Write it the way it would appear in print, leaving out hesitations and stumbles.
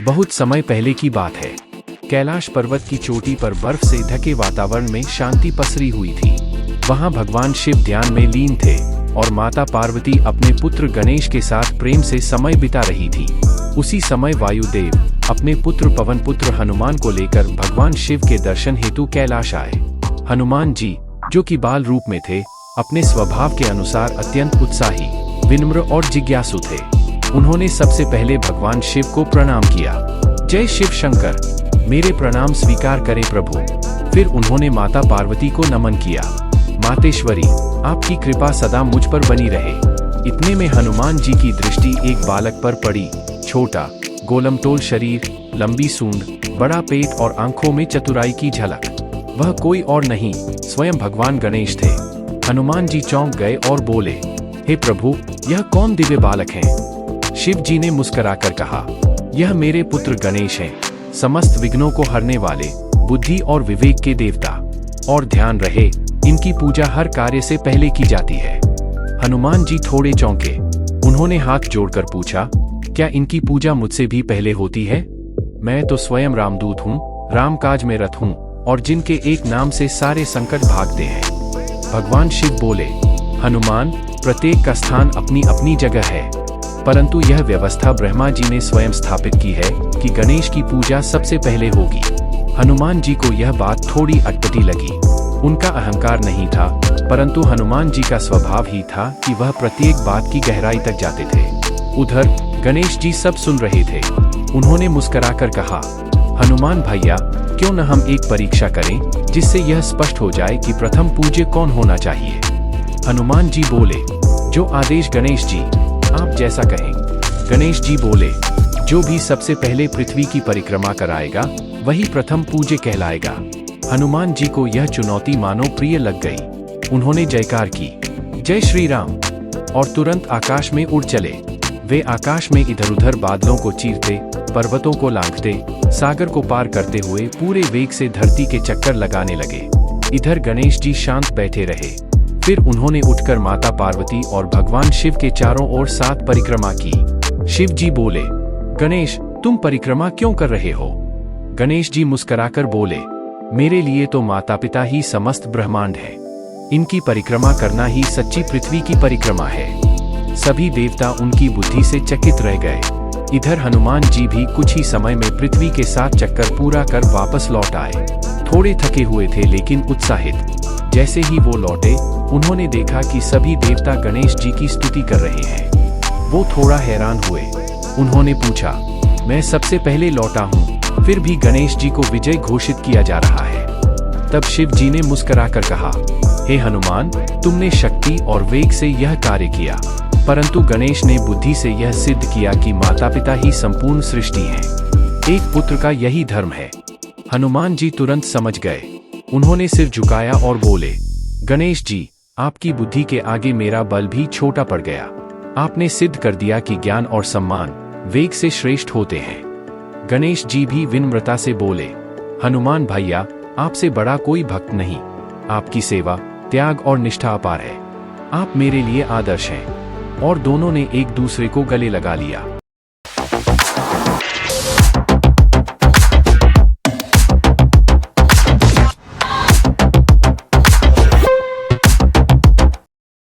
बहुत समय पहले की बात है। कैलाश पर्वत की चोटी पर बर्फ से ढके वातावरण में शांति पसरी हुई थी। वहां भगवान शिव ध्यान में लीन थे और माता पार्वती अपने पुत्र गणेश के साथ प्रेम से समय बिता रही थी। उसी समय वायुदेव अपने पुत्र पवन पुत्र हनुमान को लेकर भगवान शिव के दर्शन हेतु कैलाश आए। हनुमान जी, जो कि बाल रूप में थे, अपने स्वभाव के अनुसार अत्यंत उत्साही, विनम्र और जिज्ञासु थे। उन्होंने सबसे पहले भगवान शिव को प्रणाम किया। जय शिव शंकर, मेरे प्रणाम स्वीकार करें प्रभु। फिर उन्होंने माता पार्वती को नमन किया। मातेश्वरी, आपकी कृपा सदा मुझ पर बनी रहे। इतने में हनुमान जी की दृष्टि एक बालक पर पड़ी। छोटा, गोलमटोल शरीर, लंबी सूंड, बड़ा पेट और आंखों में चतुराई की झलक। वह कोई और नहीं, स्वयं भगवान गणेश थे। हनुमान जी चौंक गए और बोले, हे प्रभु, यह कौन दिव्य बालक हैं? शिव जी ने मुस्कुराकर कहा, यह मेरे पुत्र गणेश हैं, समस्त विघ्नों को हरने वाले, बुद्धि और विवेक के देवता। और ध्यान रहे, इनकी पूजा हर कार्य से पहले की जाती है। हनुमान जी थोड़े चौंके। उन्होंने हाथ जोड़कर पूछा, क्या इनकी पूजा मुझसे भी पहले होती है? मैं तो स्वयं रामदूत हूँ, रामकाज में रत हूँ और जिनके एक नाम से सारे संकट भागते हैं। भगवान शिव बोले, हनुमान, प्रत्येक का स्थान अपनी अपनी जगह है, परंतु यह व्यवस्था ब्रह्मा जी ने स्वयं स्थापित की है कि गणेश की पूजा सबसे पहले होगी। हनुमान जी को यह बात थोड़ी अटपटी लगी। उनका अहंकार नहीं था, परंतु हनुमान जी का स्वभाव ही था कि वह प्रत्येक बात की गहराई तक जाते थे। उधर गणेश जी सब सुन रहे थे। उन्होंने मुस्कुराकर कहा, हनुमान भैया, क्यों न हम एक परीक्षा करें, जिससे यह स्पष्ट हो जाए कि प्रथम पूज्य कौन होना चाहिए। हनुमान जी बोले, जो आदेश गणेश जी, आप जैसा कहें। गणेश जी बोले, जो भी सबसे पहले पृथ्वी की परिक्रमा कराएगा, वही प्रथम पूज्य कहलाएगा। हनुमान जी को यह चुनौती मानो प्रिय लग गई। उन्होंने जयकार की, जय श्री राम, और तुरंत आकाश में उड़ चले। वे आकाश में इधर उधर बादलों को चीरते, पर्वतों को लांघते, सागर को पार करते हुए पूरे वेग से धरती के चक्कर लगाने लगे। इधर गणेश जी शांत बैठे रहे। फिर उन्होंने उठकर माता पार्वती और भगवान शिव के चारों ओर 7 परिक्रमा की। शिव जी बोले, गणेश, तुम परिक्रमा क्यों कर रहे हो? गणेश जी मुस्कुराकर बोले, मेरे लिए तो माता पिता ही समस्त ब्रह्मांड है। इनकी परिक्रमा करना ही सच्ची पृथ्वी की परिक्रमा है। सभी देवता उनकी बुद्धि से चकित रह गए। इधर हनुमान जी भी कुछ ही समय में पृथ्वी के 7 चक्कर पूरा कर वापस लौट आए। थोड़े थके हुए थे लेकिन उत्साहित। जैसे ही वो लौटे, उन्होंने देखा कि सभी देवता गणेश जी की स्तुति कर रहे हैं। वो थोड़ा हैरान हुए। उन्होंने पूछा, मैं सबसे पहले लौटा हूँ, फिर भी गणेश जी को विजय घोषित किया जा रहा है। तब शिव जी ने मुस्कुराकर कहा, हे हनुमान, तुमने शक्ति और वेग से यह कार्य किया, परंतु गणेश ने बुद्धि से यह सिद्ध किया कि माता पिता ही संपूर्ण सृष्टि है। एक पुत्र का यही धर्म है। हनुमान जी तुरंत समझ गए। उन्होंने सिर झुकाया और बोले, गणेश जी, आपकी बुद्धि के आगे मेरा बल भी छोटा पड़ गया। आपने सिद्ध कर दिया कि ज्ञान और सम्मान वेग से श्रेष्ठ होते हैं। गणेश जी भी विनम्रता से बोले, हनुमान भैया, आपसे बड़ा कोई भक्त नहीं। आपकी सेवा, त्याग और निष्ठा अपार है। आप मेरे लिए आदर्श हैं। और दोनों ने एक दूसरे को गले लगा लिया।